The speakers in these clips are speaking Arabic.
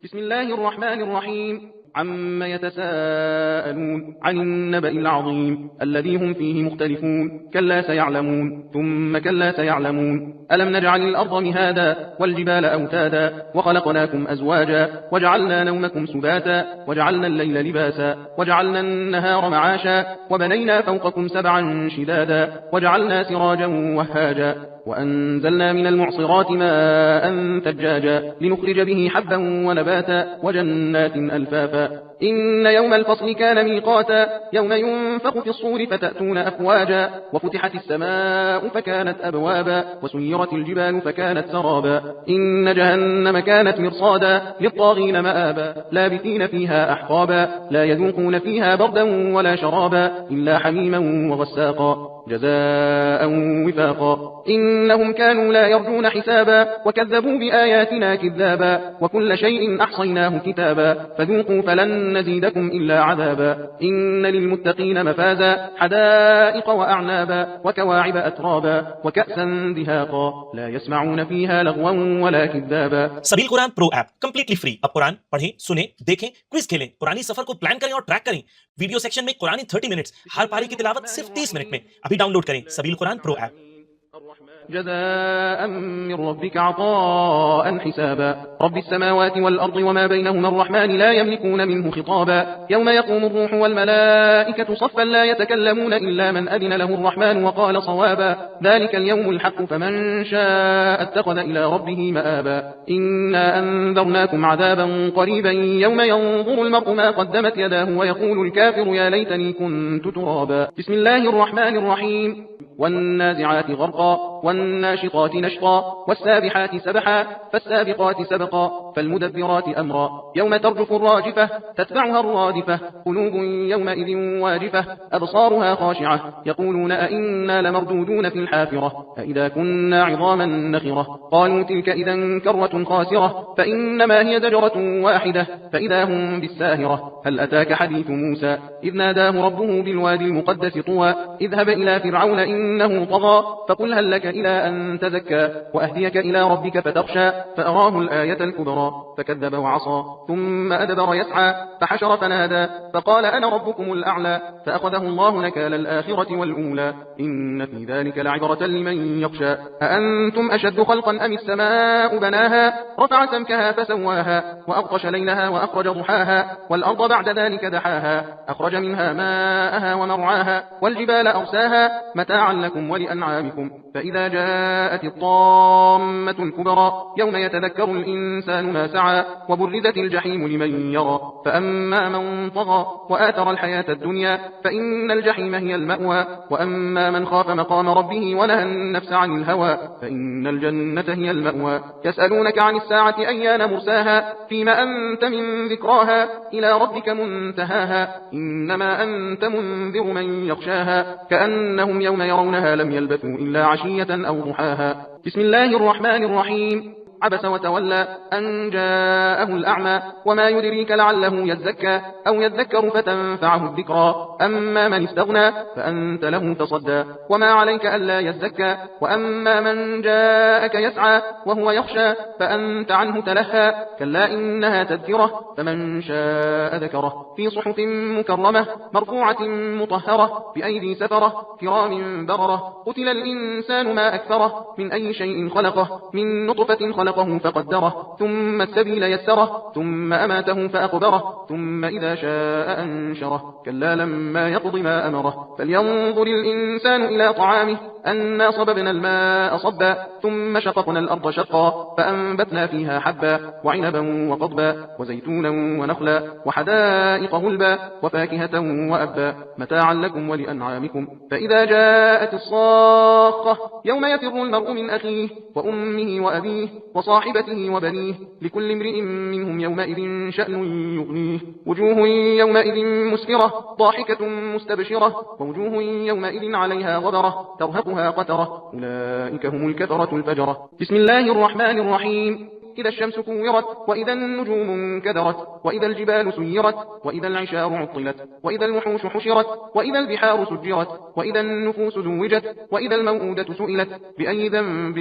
بسم الله الرحمن الرحيم. عما يتساءلون عن النبأ العظيم الذي هم فيه مختلفون. كلا سيعلمون ثم كلا سيعلمون. ألم نجعل الأرض مهادا والجبال أوتادا وخلقناكم أزواجا وجعلنا نومكم سباتا وجعلنا الليل لباسا وجعلنا النهار معاشا وبنينا فوقكم سبعا شدادا وجعلنا سراجا وهاجا وأنزلنا من المعصرات ماء ثجاجا لنخرج به حبا ونباتا وجنات ألفافا. إن يوم الفصل كان ميقاتا يوم ينفخ في الصور فتأتون أفواجا وفتحت السماء فكانت أبوابا وسيرت الجبال فكانت سرابا. إن جهنم كانت مرصادا للطاغين مآبا لابثين فيها أحقابا لا يذوقون فيها بردا ولا شرابا إلا حميما وغساقا جزاء وفاقا. إنهم كانوا لا يرجون حسابا وكذبوا بآياتنا كذابا وكل شيء أحصيناه كتابا فذوقوا فلن نزيدكم إلا عذابا. إن للمتقين مفازا حدائق وأعنابا وكواعب أترابا وكأسا دهاقا لا يسمعون فيها لغوا ولا كذابا. सबील Quran pro app completely free. अब कुरान पढ़ें, सुने, देखें, क्विज खेलें, कुरानी सफर को प्लान करें और ट्रैक करें। वीडियो सेक्शन में कुरानी 30 मिनट्स, हर पारी की तिलावत सिर्फ 30 मिनट में। अभी डाउनलोड करें सबील कुरान प्रो ऐप। جزاء من ربك عطاء حسابا. رب السماوات والأرض وما بينهما الرحمن لا يملكون منه خطابا. يوم يقوم الروح والملائكة صفا لا يتكلمون إلا من أذن له الرحمن وقال صوابا. ذلك اليوم الحق فمن شاء اتخذ إلى ربه مآبا. إنا أنذرناكم عذابا قريبا يوم ينظر المرء ما قدمت يداه ويقول الكافر يا ليتني كنت ترابا. بسم الله الرحمن الرحيم. والنازعات غرقا والناشطات نشطا والسابحات سبحا فالسابقات سبقا فالمدبرات أمرا. يوم ترجف الراجفة تتبعها الرادفة قلوب يومئذ واجفة أبصارها خاشعة يقولون أئنا لمردودون في الحافرة أئذا كنا عظاما نخرة. قالوا تلك إذا كرة خاسرة فإنما هي زجرة واحدة فإذا هم بالساهرة. هل أتاك حديث موسى إذ ناداه ربه بالوادي المقدس طوى اذهب إلى فرعون إنه طغى فقل هل لك إلى أن تزكى وأهديك إلى ربك فتخشى. فأراه الآية الكبرى فكذب وعصى ثم أدبر يسعى فحشر فنادى فقال أنا ربكم الأعلى. فأخذه الله نكال الآخرة والأولى إن في ذلك لعبرة لمن يخشى. أأنتم أشد خلقا أم السماء بناها رفع سمكها فسواها وأغطش ليلها وأخرج ضحاها والأرض بعد ذلك دحاها أخرج منها ماءها ومرعاها والجبال أرساها متاعا لكم ولأنعامكم. فإذا جاءت الطامة الكبرى يوم يتذكر الإنسان ما سعى وبرزت الجحيم لمن يرى. فأما من طغى وآثر الحياة الدنيا فإن الجحيم هي المأوى. وأما من خاف مقام ربه ونهى النفس عن الهوى فإن الجنة هي المأوى. يسألونك عن الساعة أيان مرساها فيما أنت من ذكراها إلى ربك منتهاها إنما أنت منذر من يخشاها كأنهم يوم يرونها لم يلبثوا إلا عشية أو ضحاها. بسم الله الرحمن الرحيم. عبس وتولى أن جاءه الأعمى وما يدريك لعله يزكى أو يذكر فتنفعه الذكرى. أما من استغنى فأنت له تصدى وما عليك ألا يزكى. وأما من جاءك يسعى وهو يخشى فأنت عنه تلهى كلا إنها تذكرة فمن شاء ذكره في صحف مكرمة مرفوعة مطهرة بأيدي سفرة كرام بررة. قتل الإنسان ما أكثره من أي شيء خلقه من نطفة خلقه فقدره ثم السبيل يسره ثم أماته فأقبره ثم إذا شاء أنشره كلا لما يقض ما أمره. فلينظر الإنسان إلى طعامه أنا صببنا الماء صبا ثم شققنا الأرض شقا فأنبتنا فيها حبا وعنبا وقضبا وزيتونا ونخلا وحدائق غلبا وفاكهة وأبا متاعا لكم ولأنعامكم. فإذا جاءت الصاخة يوم يفر المرء من أخيه وأمه وأبيه وصاحبته وبنيه لكل امرئ منهم يومئذ شأن يغنيه. وجوه يومئذ مسفرة ضاحكة مستبشرة ووجوه يومئذ عليها غبرة ترهقها قترة أولئك هم الكفرة الفجرة. بسم الله الرحمن الرحيم. إذا الشمس كورت وإذا النجوم انكدرت وإذا الجبال سيرت وإذا العشار عطلت وإذا الوحوش حشرت وإذا البحار سجرت وإذا النفوس زوجت وإذا الموءودة سئلت بأي ذنب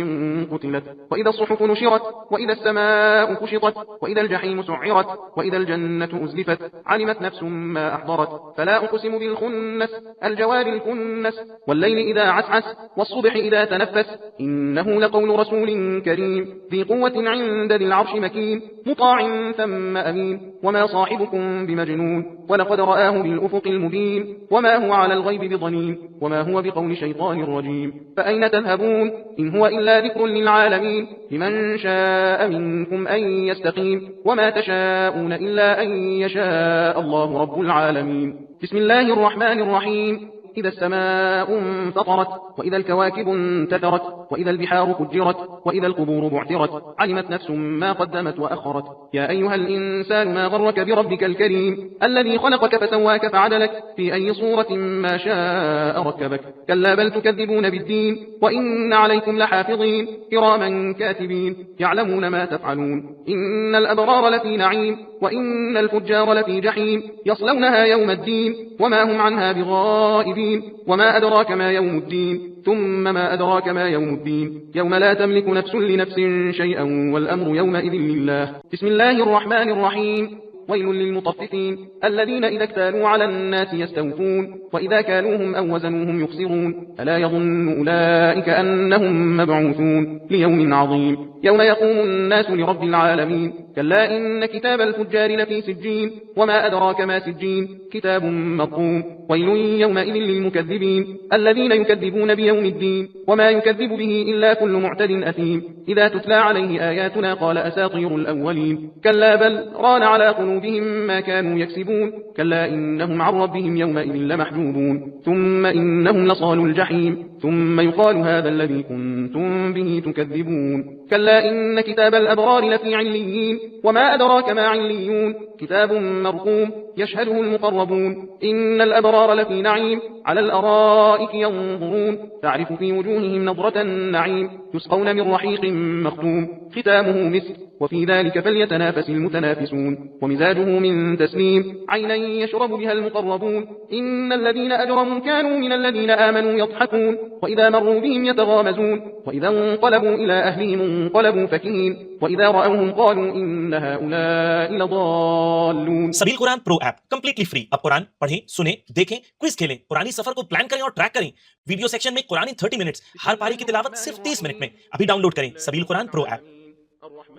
قتلت وإذا الصحف نشرت وإذا السماء كشطت وإذا الجحيم سعرت وإذا الجنة أزلفت علمت نفس ما أحضرت فلا أقسم بالخنس الجوار الكنس والليل إذا عسعس والصبح إذا تنفس إنه لقول رسول كريم ذي قوة عند ذي العرش مكين مطاع ثم أمين وما صاحبكم بمجنون ولقد رآه بالأفق المبين وما هو على الغيب بضنين وما هو بقول شيطان رجيم فأين تذهبون إن هو إلا ذكر للعالمين لمن شاء منكم أن يستقيم وما تشاءون إلا أن يشاء الله رب العالمين بسم الله الرحمن الرحيم إذا السماء انفطرت وإذا الكواكب انتثرت وإذا البحار فجرت وإذا القبور بعثرت علمت نفس ما قدمت وأخرت يا أيها الإنسان ما غرك بربك الكريم الذي خلقك فسواك فعدلك في أي صورة ما شاء ركبك كلا بل تكذبون بالدين وإن عليكم لحافظين كراما كاتبين يعلمون ما تفعلون إن الأبرار لفي نعيم وإن الفجار لفي جحيم يصلونها يوم الدين وما هم عنها بغائبين وما أدراك ما يوم الدين ثم ما أدراك ما يوم الدين يوم لا تملك نفس لنفس شيئا والأمر يومئذ لله بسم الله الرحمن الرحيم ويل للمطففين الذين إذا اكتالوا على الناس يستوفون وإذا كالوهم أو وزنوهم يخسرون ألا يظن أولئك أنهم مبعوثون ليوم عظيم يوم يقوم الناس لرب العالمين كلا إن كتاب الفجار لفي سجين وما أدراك ما سجين كتاب مرقوم ويل يومئذ للمكذبين الذين يكذبون بيوم الدين وما يكذب به إلا كل معتد أثيم إذا تتلى عليه آياتنا قال أساطير الأولين كلا بل ران على قلوبهم ما كانوا يكسبون كلا إنهم عن ربهم يومئذ لمحجوبون ثم إنهم لصال الجحيم ثم يقال هذا الذي كنتم به تكذبون كلا إن كتاب الأبرار لفي عليين وما أدراك ما عليون كتاب مرقوم يشهده المقربون إن الأبرار لفي نعيم على الأرائك ينظرون تعرف في وجوههم نظرة النعيم يسقون من رحيق مختوم ختامه مسك وفي ذلك فليتنافس المتنافسون ومزاجه من تسنيم عينا يشرب بها المقربون إن الذين أجرموا كانوا من الذين آمنوا يضحكون وإذا مروا بهم يتغامزون وإذا انقلبوا إلى أهلهم انقلبوا فكهين وإذا رأوهم قالوا إن هؤلاء لضالون सबील Quran pro app completely free. अब कुरान पढ़ें, सुने, देखें, क्विज खेलें, कुरानी सफर को प्लान करें और ट्रैक करें। वीडियो सेक्शन में कुरानी 30 मिनट्स, हर पारी की तिलावत सिर्फ 30 मिनट में। अभी डाउनलोड करें सबील कुरान प्रो ऐप।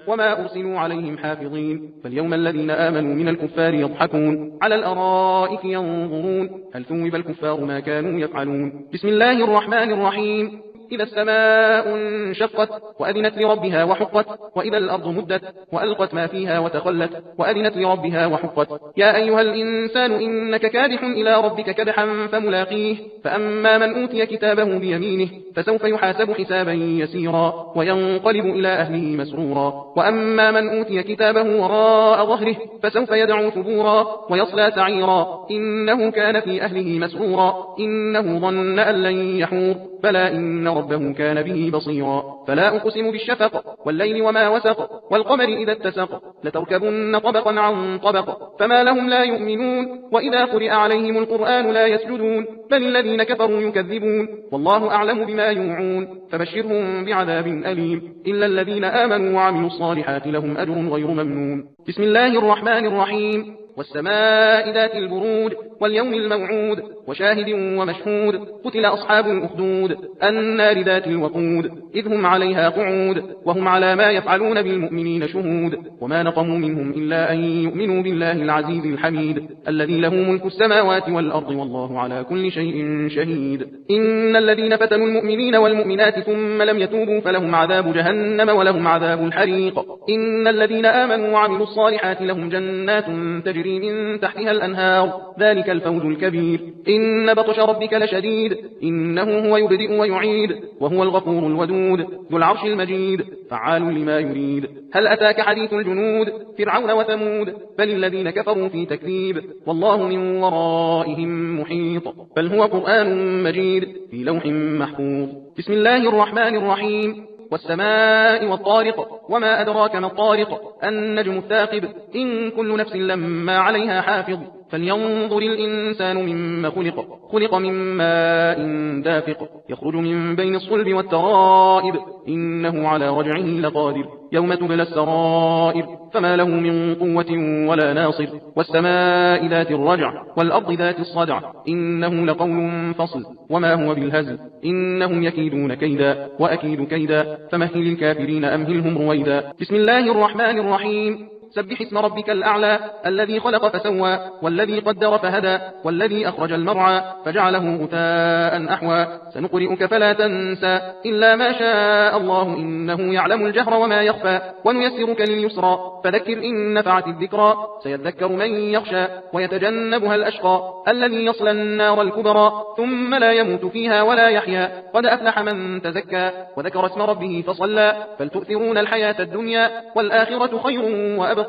وما أرسلوا عليهم حافظين فاليوم الذين آمنوا من الكفار يضحكون على الأرائك ينظرون هل ثوب الكفار ما كانوا يفعلون بسم الله الرحمن الرحيم إذا السماء انشقت وأذنت لربها وحقت وإذا الأرض مدت وألقت ما فيها وتخلت وأذنت لربها وحقت يا أيها الإنسان إنك كادح إلى ربك كدحا فملاقيه فأما من أوتي كتابه بيمينه فسوف يحاسب حسابا يسيرا وينقلب إلى أهله مسرورا وأما من أوتي كتابه وراء ظهره فسوف يدعو ثبورا ويصلى سعيرا إنه كان في أهله مسرورا إنه ظن أن لن يحور بلى إن ربه كان به بصيرا فلا أقسم بالشفق والليل وما وسق والقمر إذا اتسق لتركبن طبقا عن طبق فما لهم لا يؤمنون وإذا قرئ عليهم القرآن لا يسجدون بل الذين كفروا يكذبون والله أعلم بما يوعون فبشرهم بعذاب أليم إلا الذين آمنوا وعملوا الصالحات لهم أجر غير ممنون بسم الله الرحمن الرحيم والسماء ذات البرود واليوم الموعود وشاهد ومشهود قتل أصحاب الأخدود النار ذات الوقود إذ هم عليها قعود وهم على ما يفعلون بالمؤمنين شهود وما نقموا منهم إلا أن يؤمنوا بالله العزيز الحميد الذي له ملك السماوات والأرض والله على كل شيء شهيد إن الذين فتنوا المؤمنين والمؤمنات ثم لم يتوبوا فلهم عذاب جهنم ولهم عذاب الحريق إن الذين آمنوا وعملوا الصالحات لهم جنات تجري من تحتها الأنهار ذلك الفوز الكبير إن بطش ربك لشديد إنه هو يبدئ ويعيد وهو الغفور الودود ذو العرش المجيد فعال لما يريد هل أتاك حديث الجنود فرعون وثمود بل الذين كفروا في تكذيب والله من ورائهم محيط بل هو قرآن مجيد في لوح محفوظ بسم الله الرحمن الرحيم والسماء والطارق وما أدراك ما الطارق النجم الثاقب إن كل نفس لما عليها حافظ فلينظر الإنسان مما خلق خلق من ماء دافق يخرج من بين الصلب والترائب إنه على رجعه لقادر يوم تبلى السرائر فما له من قوة ولا ناصر والسماء ذات الرجع والأرض ذات الصدع إنه لقول فصل وما هو بالهزل إنهم يكيدون كيدا وأكيد كيدا فمهل الكافرين أمهلهم رويدا بسم الله الرحمن الرحيم سبح اسم ربك الأعلى الذي خلق فسوى والذي قدر فهدى والذي أخرج المرعى فجعله غثاء أحوى سنقرئك فلا تنسى إلا ما شاء الله إنه يعلم الجهر وما يخفى ونيسرك لليسرى فذكر إن نفعت الذكرى سيذكر من يخشى ويتجنبها الأشقى الذي يصلى النار الكبرى ثم لا يموت فيها ولا يحيا قد أفلح من تزكى وذكر اسم ربه فصلى بل تؤثرون الحياة الدنيا والآخرة خير وأبقى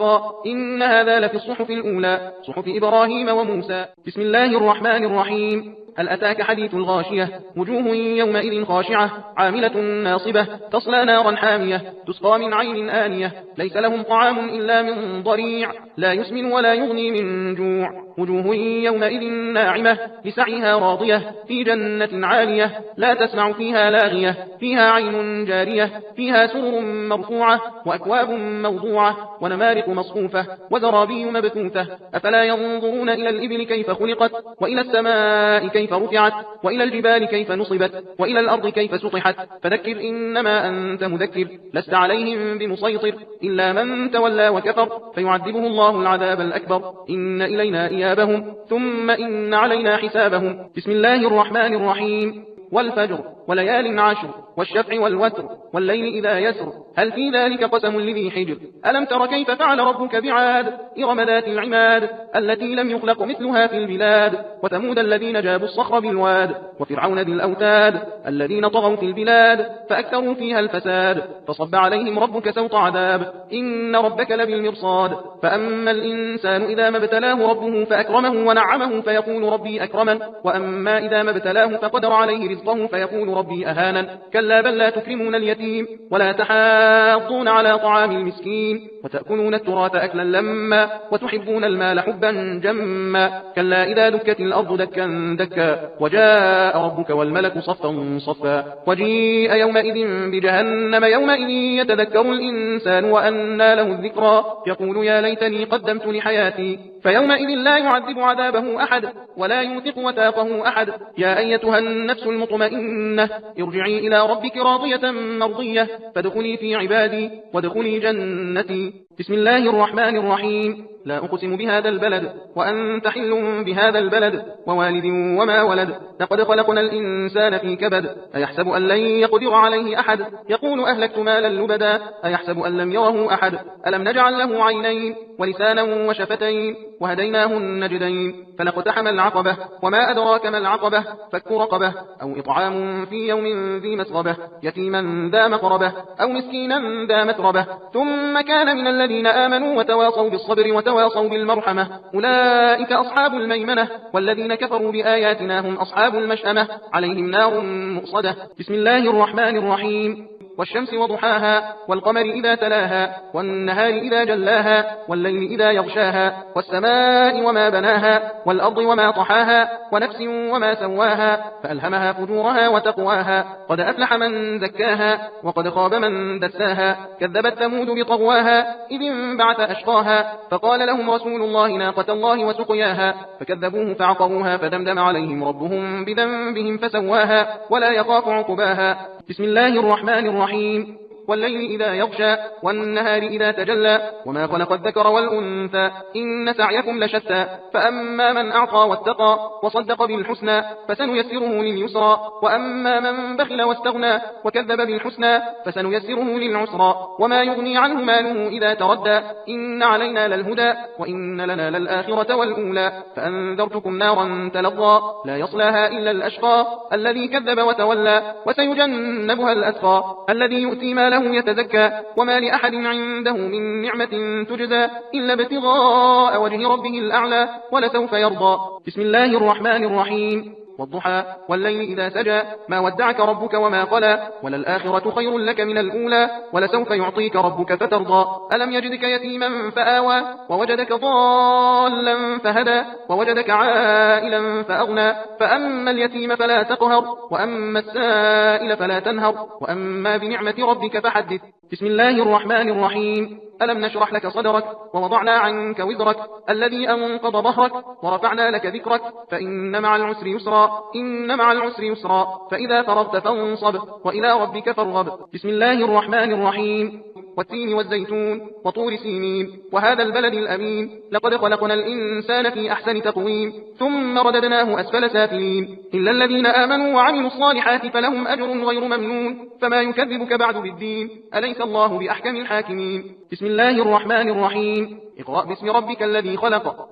إن هذا لفي الصحف الأولى صحف إبراهيم وموسى بسم الله الرحمن الرحيم هل أتاك حديث الغاشية وجوه يومئذ خاشعة عاملة ناصبة تصلى نارا حامية تسقى من عين آنية ليس لهم طعام إلا من ضريع لا يسمن ولا يغني من جوع وجوه يومئذ ناعمة لسعيها راضية في جنة عالية لا تسمع فيها لاغية فيها عين جارية فيها سرر مرفوعة وأكواب موضوعة ونمارق مصفوفة وزرابي مبثوثة أفلا ينظرون إلى الإبل كيف خلقت وإلى السماء كيف رفعت وإلى الجبال كيف نصبت وإلى الأرض كيف سطحت فذكر إنما أنت مذكر لست عليهم بمسيطر إلا من تولى وكفر فيعذبه الله العذاب الأكبر إن إلينا إيابهم ثم إن علينا حسابهم بسم الله الرحمن الرحيم والفجر وليال عشر والشفع والوتر والليل إذا يسر هل في ذلك قسم لذي حجر ألم تر كيف فعل ربك بعاد إرم ذات العماد التي لم يخلق مثلها في البلاد وثمود الذين جابوا الصخر بالواد وفرعون ذي الأوتاد الذين طغوا في البلاد فأكثروا فيها الفساد فصب عليهم ربك سوط عذاب إن ربك لبالمرصاد فأما الإنسان إذا ما ابتلاه ربه فأكرمه ونعمه فيقول ربي أكرمن وأما إذا ما ابتلاه فقدر عليه رزقه فيقول ربي أهانن كلا بل لا تكرمون اليتيم ولا تحاضون على طعام المسكين وتأكلون التراث أكلا لما وتحبون المال حبا جما كلا إذا دكت الأرض دكا دكا وجاء ربك والملك صفا صفا وجيء يومئذ بجهنم يومئذ يتذكر الإنسان وأنى له الذكرى يقول يا ليتني قدمت لحياتي فيومئذ لا يعذب عذابه أحد ولا يوثق وثاقه أحد يا أيتها النفس المطمئنة ارجعي إلى ربك راضية مرضية فادخلي في عبادي وادخلي جنتي بسم الله الرحمن الرحيم لا أقسم بهذا البلد وأنت حل بهذا البلد ووالد وما ولد لقد خلقنا الإنسان في كبد أيحسب أن لن يقدر عليه أحد يقول أهلكت مالا لبدا أيحسب أن لم يره أحد ألم نجعل له عينين ولسانا وشفتين وهديناه النجدين فلاقتحم العقبة وما أدراك ما العقبة فك رقبة أو إطعام في يوم ذي مسغبة يتيما ذا مقربة أو مسكينا ذا متربة ثم كان من الذين آمنوا وتواصوا بالصبر وتواصوا بالمرحمة أولئك أصحاب الميمنة والذين كفروا بآياتنا هم أصحاب المشأمة عليهم نار مؤصدة بسم الله الرحمن الرحيم والشمس وضحاها والقمر إذا تلاها والنهار إذا جلاها والليل إذا يغشاها والسماء وما بناها والأرض وما طحاها ونفس وما سواها فألهمها فجورها وتقواها قد أفلح من زكاها وقد خاب من دساها كذبت ثمود بطغواها إذ انبعث أشقاها فقال لهم رسول الله ناقة الله وسقياها فكذبوه فعقروها فدمدم عليهم ربهم بذنبهم فسواها ولا يخاف عقباها بسم الله الرحمن الرحيم والليل إذا يغشى والنهار إذا تجلى وما خلق الذكر والأنثى إن سعيكم لشتى فأما من أعطى واتقى وصدق بالحسنى فسنيسره لليسرى وأما من بخل واستغنى وكذب بالحسنى فسنيسره للعسرى وما يغني عنه ماله إذا تردى إن علينا للهدى وإن لنا للآخرة والأولى فأنذرتكم نارا تلظى لا يصلاها إلا الأشقى الذي كذب وتولى وسيجنبها الأتقى الذي يؤتي ماله يتزكى وما لأحد عنده من نعمة تجزى إلا ابتغاء وجه ربه الأعلى ولسوف يرضى بسم الله الرحمن الرحيم والضحى والليل إذا سجى ما ودعك ربك وما قلى وللآخرة خير لك من الأولى ولسوف يعطيك ربك فترضى ألم يجدك يتيما فآوى ووجدك ضالا فهدى ووجدك عائلا فأغنى فأما اليتيم فلا تقهر وأما السائل فلا تنهر وأما بنعمة ربك فحدث. بسم الله الرحمن الرحيم. ألم نشرح لك صدرك ووضعنا عنك وزرك الذي أنقض ظهرك ورفعنا لك ذكرك فإن مع العسر يسرا إن مع العسر يسرا فإذا فرغت فانصب وإلى ربك فارغب. بسم الله الرحمن الرحيم. والتين والزيتون وطور سينين وهذا البلد الأمين لقد خلقنا الإنسان في أحسن تقويم ثم رددناه أسفل سافلين إلا الذين آمنوا وعملوا الصالحات فلهم أجر غير ممنون فما يكذبك بعد بالدين أليس الله بأحكم الحاكمين. بسم الله الرحمن الرحيم. اقرأ باسم ربك الذي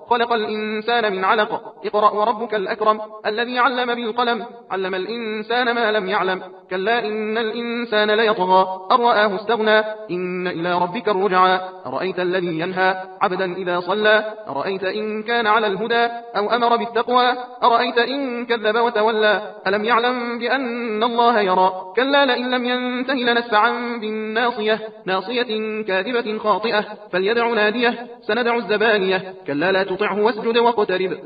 خلق الإنسان من علق اقرأ وربك الأكرم الذي علم بالقلم علم الإنسان ما لم يعلم كلا إن الإنسان ليطغى أن رآه استغنى إن إلى ربك الرجعى أرأيت الذي ينهى عبدا إذا صلى أرأيت إن كان على الهدى أو أمر بالتقوى أرأيت إن كذب وتولى ألم يعلم بأن الله يرى كلا لئن لم ينته لنسفعا بالناصية ناصية كاذبة خاطئة فليدع ناديه سندع الزبانية كلا لا تطعه واسجد واقترب.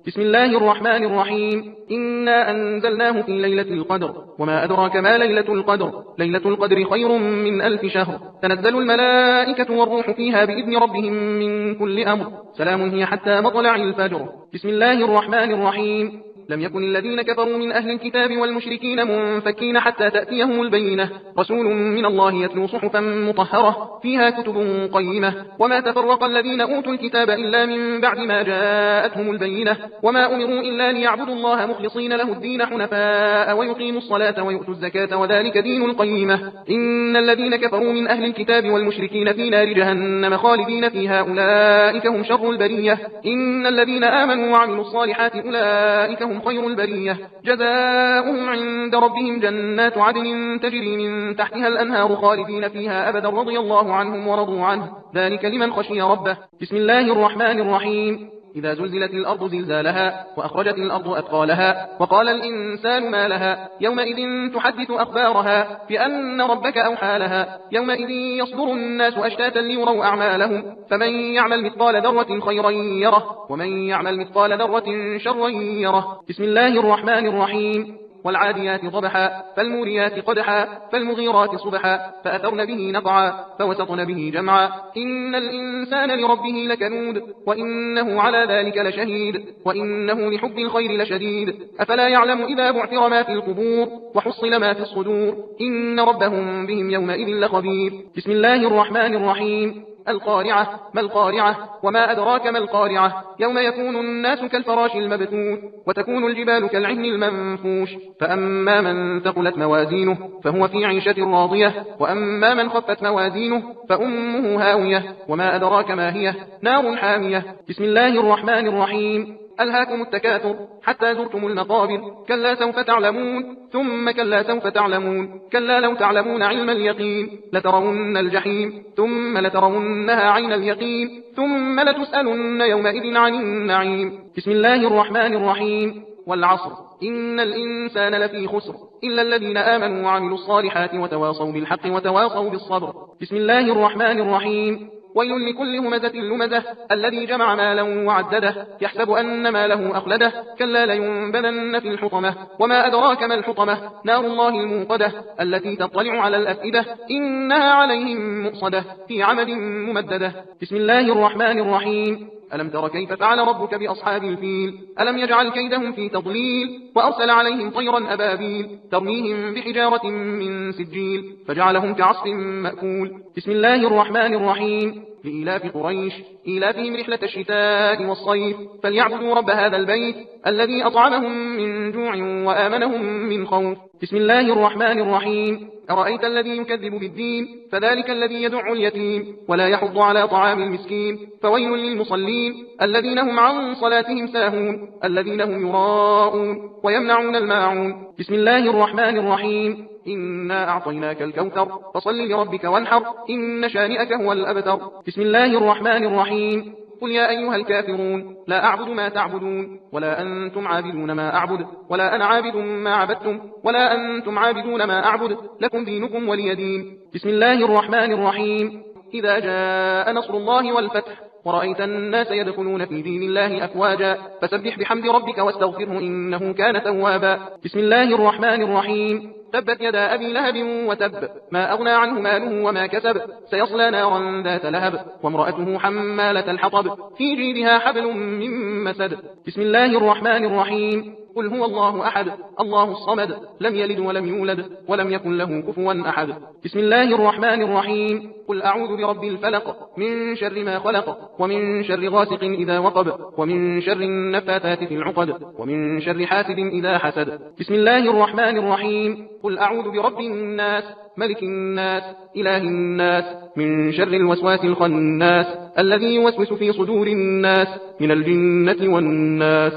بسم الله الرحمن الرحيم. إنا أنزلناه في ليلة القدر وما أدراك ما ليلة القدر ليلة القدر خير من 1000 شهر تنزل الملائكة والروح فيها بإذن ربهم من كل أمر سلام هي حتى مطلع الفجر. بسم الله الرحمن الرحيم. لم يكن الذين كفروا من أهل الكتاب والمشركين منفكين حتى تأتيهم البينة رسول من الله يتلو صحفا مطهرة فيها كتب قيمة وما تفرق الذين أوتوا الكتاب إلا من بعد ما جاءتهم البينة وما أمروا إلا ليعبدوا الله مخلصين له الدين حنفاء ويقيموا الصلاة ويؤتوا الزكاة وذلك دين القيمة إن الذين كفروا من أهل الكتاب والمشركين في نار جهنم خالدين فيها أولئك هم شر البرية إن الذين آمنوا وعملوا الصالحات أولئك هم خير البرية جزاؤهم عند ربهم جنات عدن تجري من تحتها الأنهار خالدين فيها أبدا رضي الله عنهم ورضوا عنه ذلك لمن خشي ربه. بسم الله الرحمن الرحيم. إذا زلزلت الأرض زلزالها وأخرجت الأرض أثقالها وقال الإنسان ما لها يومئذ تحدث أخبارها بأن ربك أوحى لها يومئذ يصدر الناس أشتاتا ليروا أعمالهم فمن يعمل مثقال ذرة خيرا يره ومن يعمل مثقال ذرة شرا يره. بسم الله الرحمن الرحيم. والعاديات ضبحا فالموريات قدحا فالمغيرات صبحا فأثرن به نقعا فوسطن به جمعا إن الإنسان لربه لكنود وإنه على ذلك لشهيد وإنه لحب الخير لشديد أفلا يعلم إذا بعثر ما في القبور وحصل ما في الصدور إن ربهم بهم يومئذ لخبير. بسم الله الرحمن الرحيم. القارعة ما القارعة وما أدراك ما القارعة يوم يكون الناس كالفراش المبثوث وتكون الجبال كالعهن المنفوش فأما من ثقلت موازينه فهو في عيشة راضية وأما من خفت موازينه فأمه هاوية وما أدراك ما هي نار حامية. بسم الله الرحمن الرحيم. ألهاكم التكاثر حتى زرتم المقابر كلا سوف تعلمون ثم كلا سوف تعلمون كلا لو تعلمون علم اليقين لترون الجحيم ثم لترونها عين اليقين ثم لتسألن يومئذ عن النعيم. بسم الله الرحمن الرحيم. والعصر إن الإنسان لفي خسر إلا الذين آمنوا وعملوا الصالحات وتواصوا بالحق وتواصوا بالصبر. بسم الله الرحمن الرحيم. ويل لكل همزة لمزة الذي جمع مالا وعدده يحسب أن ماله أخلده كلا لينبذن في الحطمة وما أدراك ما الحطمة نار الله الموقدة التي تطلع على الأفئدة إنها عليهم مؤصدة في عمد ممددة. بسم الله الرحمن الرحيم. ألم تر كيف فعل ربك بأصحاب الفيل ألم يجعل كيدهم في تضليل وأرسل عليهم طيرا أبابيل ترميهم بحجارة من سجيل فجعلهم كعصف مأكول. بسم الله الرحمن الرحيم. لإيلاف قريش إيلافهم رحلة الشتاء والصيف فليعبدوا رب هذا البيت الذي أطعمهم من جوع وآمنهم من خوف. بسم الله الرحمن الرحيم. أرأيت الذي يكذب بالدين فذلك الذي يدع اليتيم ولا يحض على طعام المسكين فويل للمصلين الذين هم عن صلاتهم ساهون الذين هم يراءون ويمنعون الماعون. بسم الله الرحمن الرحيم. إنا أعطيناك الكوثر فصل لربك وانحر إن شانئك هو الأبتر. بسم الله الرحمن الرحيم. قل يا أيها الكافرون لا أعبد ما تعبدون ولا أنتم عابدون ما أعبد ولا أنا عابد ما عبدتم ولا أنتم عابدون ما أعبد لكم دينكم ولي دين. بسم الله الرحمن الرحيم. إذا جاء نصر الله والفتح ورأيت الناس يدخلون في دين الله أفواجا فسبح بحمد ربك واستغفره إنه كان توابا. بسم الله الرحمن الرحيم. تبت يدا أبي لهب وتب ما أغنى عنه ماله وما كسب سيصلى نارا ذات لهب وامرأته حمالة الحطب في جيدها حبل من مسد. بسم الله الرحمن الرحيم. قل هو الله أحد الله الصمد لم يلد ولم يولد ولم يكن له كفوا أحد. بسم الله الرحمن الرحيم. قل أعوذ برب الفلق من شر ما خلق ومن شر غاسق إذا وقب ومن شر النفاثات في العقد ومن شر حاسد إذا حسد. بسم الله الرحمن الرحيم. قل أعوذ برب الناس ملك الناس إله الناس من شر الوسواس الخناس الذي يوسوس في صدور الناس من الجنة والناس.